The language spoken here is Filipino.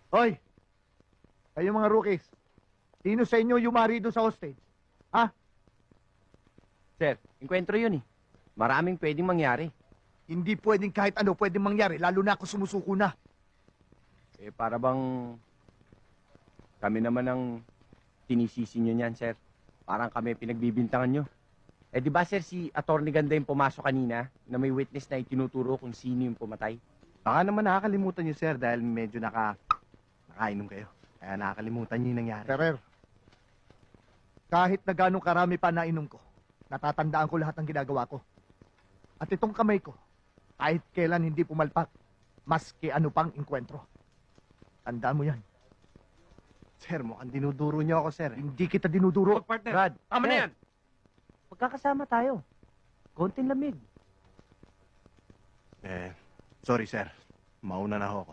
Hoy! Kayo mga rookies, sino sa inyo yumari doon sa hostage? Ha? Sir, enkwentro yun eh. Maraming pwedeng mangyari. Hindi pwedeng kahit ano pwedeng mangyari, lalo na ako sumusuko na. Eh, para bang kami naman ang tinisisi nyo niyan, sir. Parang kami pinagbibintangan nyo. Eh, di ba, sir, si Atty. Ganda yung pumasok kanina na may witness na itinuturo kung sino yung pumatay? Baka naman nakakalimutan niyo, sir, dahil medyo nakainom kayo. Kaya nakakalimutan niyo yung nangyari. Ferrer, kahit na gano'ng karami pa nainom ko, natatandaan ko lahat ng ginagawa ko. At itong kamay ko, kahit kailan hindi pumalpak, maski ano pang inkwentro. Tandaan mo yan. Sir, mukhang dinuduro niyo ako, sir. Hindi kita dinuduro. Partner, Brad, tama na yan. Magkakasama tayo. Konting lamig. Sorry, sir. Mauna na ako.